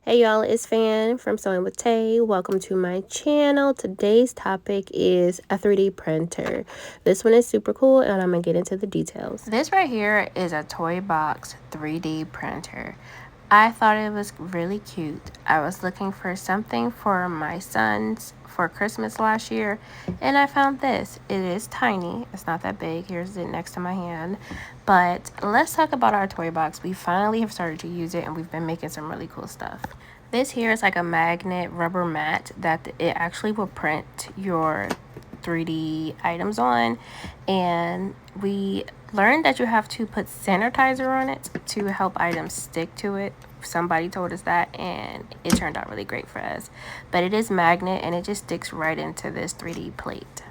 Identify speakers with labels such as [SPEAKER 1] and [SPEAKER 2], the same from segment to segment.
[SPEAKER 1] Hey y'all, it's Fan from Sewing with Tay. Welcome to my channel. Today's topic is a 3D printer. This one is super cool and I'm gonna get into the details. This right here is a Toy Box 3D printer. I thought it was really cute. I was looking for something for my sons for Christmas last year and I found this. It is tiny. It's not that big. Here's it next to my hand. But let's talk about our Toy Box. We finally have started to use it and we've been making some really cool stuff. This here is like a magnet rubber mat that it actually will print your 3D items on, and we learned that you have to put sanitizer on it to help items stick to it. Somebody told us that and it turned out really great for us. But it is magnet and it just sticks right into this 3D plate.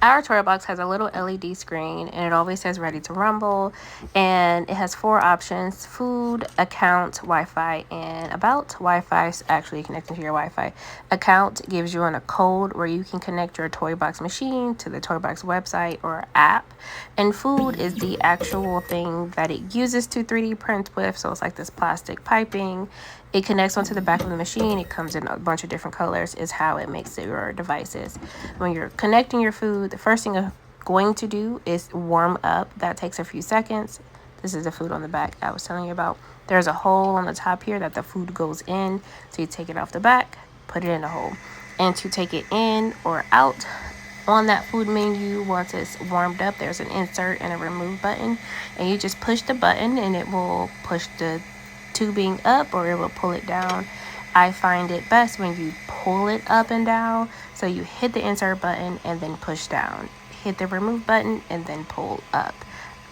[SPEAKER 1] Our Toy Box has a little LED screen and it always says ready to rumble, and it has 4 options: food, account, Wi-Fi, and about. Wi-Fi is actually connecting to your Wi-Fi. Account gives you a code where you can connect your Toy Box machine to the Toy Box website or app, and food is the actual thing that it uses to 3D print with. So it's like this plastic piping. It connects onto the back of the machine. It comes in a bunch of different colors, is how it makes your devices. When you're connecting your food, the first thing you're going to do is warm up. That takes a few seconds. This is the food on the back I was telling you about. There's a hole on the top here that the food goes in. So you take it off the back, put it in the hole. And to take it in or out, on that food menu, once it's warmed up, there's an insert and a remove button. And you just push the button and it will push the tubing up or it will pull it down. I find it best when you pull it up and down. So you hit the insert button and then push down. Hit the remove button and then pull up.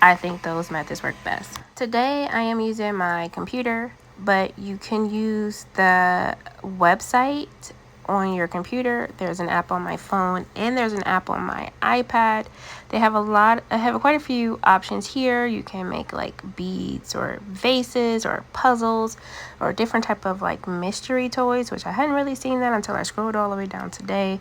[SPEAKER 1] I think those methods work best. Today I am using my computer, but you can use the website on your computer. There's an app on my phone and there's an app on my iPad. They have quite a few options here. You can make like beads or vases or puzzles or different type of like mystery toys, which I hadn't really seen that until I scrolled all the way down today.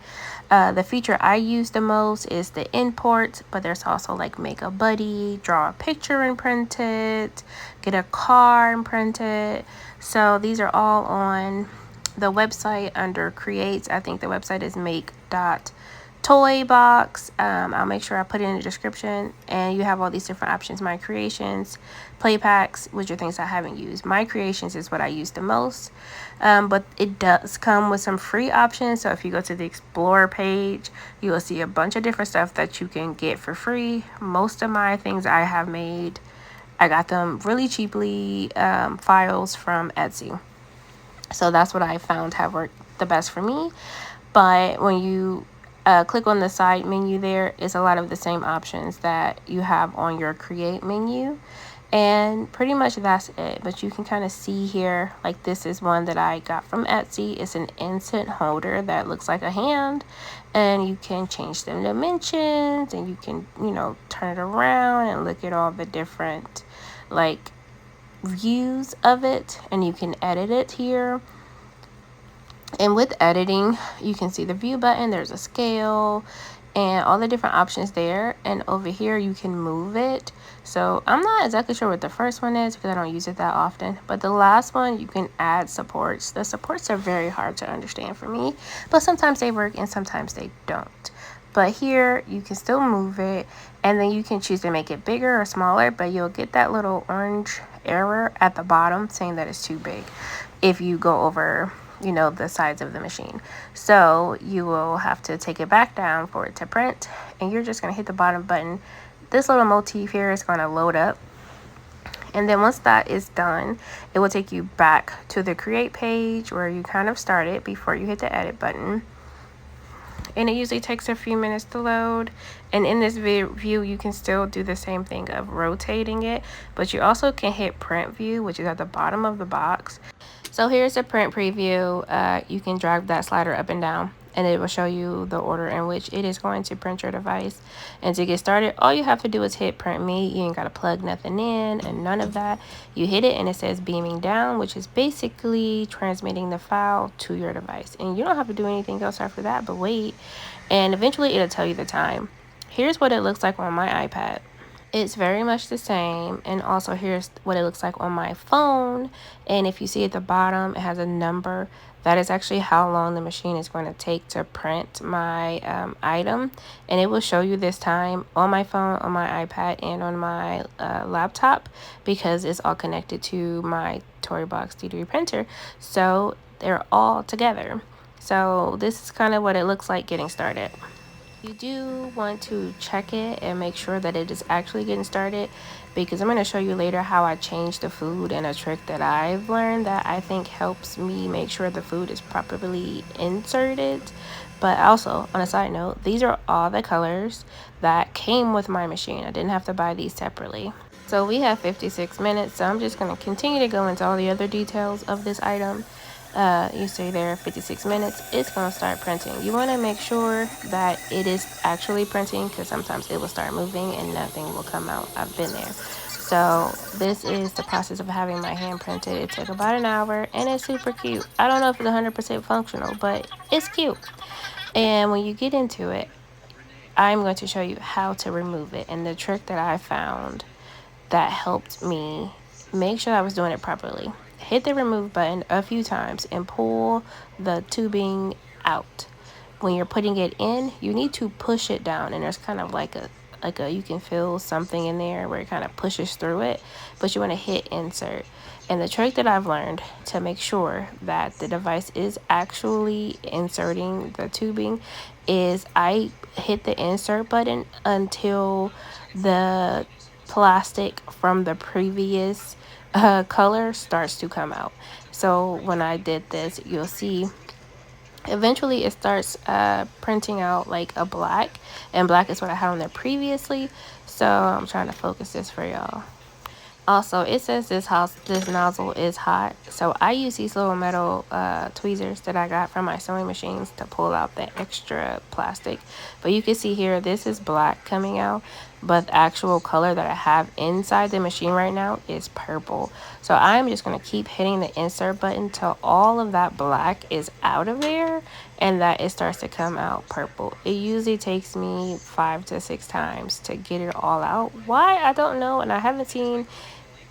[SPEAKER 1] The feature I use the most is the import, but there's also like make a buddy, draw a picture and print it, get a car and print it. So these are all on the website under create. I think the website is make.toybox. I'll make sure I put it in the description, and you have all these different options. My creations, play packs, which are things I haven't used. My creations is what I use the most, but it does come with some free options. So if you go to the explore page, you will see a bunch of different stuff that you can get for free. Most of my things I have made, I got them really cheaply, files from Etsy. So that's what I found have worked the best for me. But when you click on the side menu, there is a lot of the same options that you have on your create menu. And pretty much that's it. But you can kind of see here, like this is one that I got from Etsy. It's an instant holder that looks like a hand. And you can change the dimensions and you can, turn it around and look at all the different like views of it, and you can edit it here. And with editing, you can see the view button, there's a scale and all the different options there, and over here you can move it. So I'm not exactly sure what the first one is because I don't use it that often, but the last one, you can add supports. The supports are very hard to understand for me, but sometimes they work and sometimes they don't. But here you can still move it, and then you can choose to make it bigger or smaller, but you'll get that little orange error at the bottom saying that it's too big if you go over the sides of the machine. So you will have to take it back down for it to print, and you're just going to hit the bottom button. This little motif here is going to load up, and then once that is done, it will take you back to the create page where you kind of started before you hit the edit button. And it usually takes a few minutes to load. And in this view, you can still do the same thing of rotating it, but you also can hit print view, which is at the bottom of the box. So here's the print preview. You can drag that slider up and down, and it will show you the order in which it is going to print your device. And to get started, all you have to do is hit print me. You ain't got to plug nothing in and none of that. You hit it and it says beaming down, which is basically transmitting the file to your device. And you don't have to do anything else after that, but wait. And eventually it'll tell you the time. Here's what it looks like on my iPad. It's very much the same. And also here's what it looks like on my phone. And if you see at the bottom, it has a number. That is actually how long the machine is going to take to print my item. And it will show you this time on my phone, on my iPad, and on my laptop, because it's all connected to my Torybox D3 printer. So they're all together. So this is kind of what it looks like getting started. You do want to check it and make sure that it is actually getting started, because I'm going to show you later how I change the food, and a trick that I've learned that I think helps me make sure the food is properly inserted. But also, on a side note, these are all the colors that came with my machine. I didn't have to buy these separately. So we have 56 minutes, so I'm just going to continue to go into all the other details of this item. You stay there 56 minutes, it's going to start printing. You want to make sure that it is actually printing, because sometimes it will start moving and nothing will come out. I've been there. So this is the process of having my hand printed. It took about an hour and it's super cute. I don't know if it's 100% functional, but it's cute. And when you get into it, I'm going to show you how to remove it. And the trick that I found that helped me make sure I was doing it properly: hit the remove button a few times and pull the tubing out. When you're putting it in, you need to push it down, and there's kind of like a you can feel something in there where it kind of pushes through it, but you want to hit insert. And the trick that I've learned to make sure that the device is actually inserting the tubing is I hit the insert button until the plastic from the previous color starts to come out. So when I did this, you'll see eventually it starts printing out like a black, and black is what I had on there previously. So I'm trying to focus this for y'all. Also, it says this nozzle is hot, so I use these little metal tweezers that I got from my sewing machines to pull out the extra plastic. But you can see here, this is black coming out, but the actual color that I have inside the machine right now is purple. So I'm just going to keep hitting the insert button till all of that black is out of there and that it starts to come out purple. It usually takes me 5 to 6 times to get it all out. Why? I don't know, and I haven't seen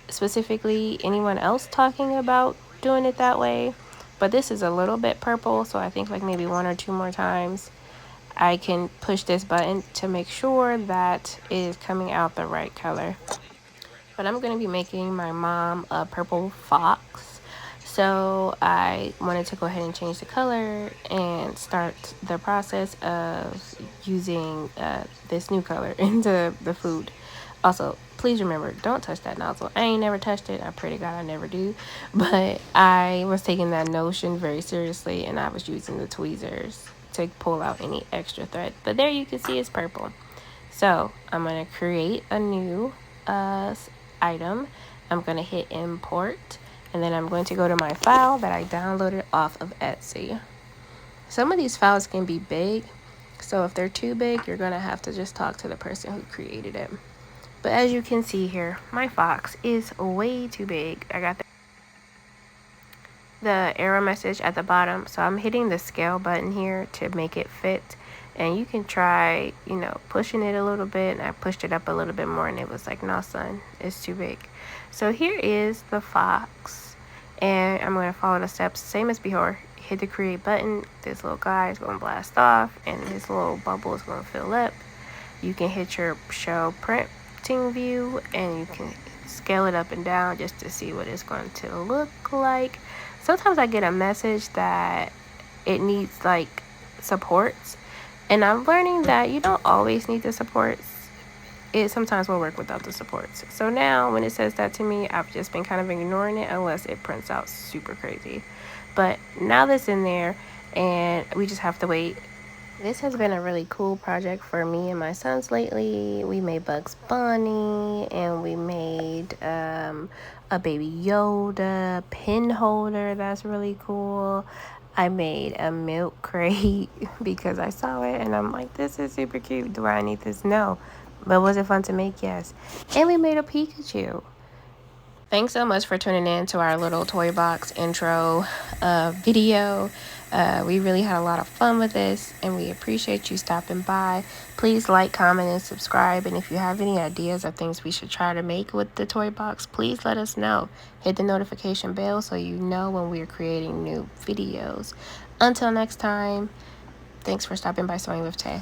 [SPEAKER 1] specifically anyone else talking about doing it that way. But this is a little bit purple, so I think like maybe 1 or 2 more times I can push this button to make sure that it is coming out the right color. But I'm going to be making my mom a purple fox, so I wanted to go ahead and change the color and start the process of using this new color into the food. Also, please remember, don't touch that nozzle. I ain't never touched it. I pray to God I never do. But I was taking that notion very seriously, and I was using the tweezers to pull out any extra thread. But there you can see it's purple. So I'm going to create a new item. I'm going to hit import, and then I'm going to go to my file that I downloaded off of Etsy. Some of these files can be big, so if they're too big, you're going to have to just talk to the person who created it. But as you can see here, my fox is way too big. I got the error message at the bottom, so I'm hitting the scale button here to make it fit. And you can try, pushing it a little bit, and I pushed it up a little bit more, and it was like, no, son, it's too big. So here is the fox, and I'm going to follow the steps same as before. Hit the create button. This little guy is going to blast off, and this little bubble is going to fill up. You can hit your show print view, and you can scale it up and down just to see what it's going to look like. Sometimes I get a message that it needs like supports, and I'm learning that you don't always need the supports. It sometimes will work without the supports. So now when it says that to me, I've just been kind of ignoring it unless it prints out super crazy. But now that's in there, and we just have to wait. This has been a really cool project for me and my sons lately. We made Bugs Bunny, and we made a Baby Yoda pin holder. That's really cool. I made a milk crate because I saw it and I'm like, this is super cute. Do I need this? No. But was it fun to make? Yes. And we made a Pikachu. Thanks so much for tuning in to our little toy box intro video. We really had a lot of fun with this, and we appreciate you stopping by. Please like, comment, and subscribe. And if you have any ideas of things we should try to make with the toy box, please let us know. Hit the notification bell so you know when we're creating new videos. Until next time, thanks for stopping by Sewing with Tay.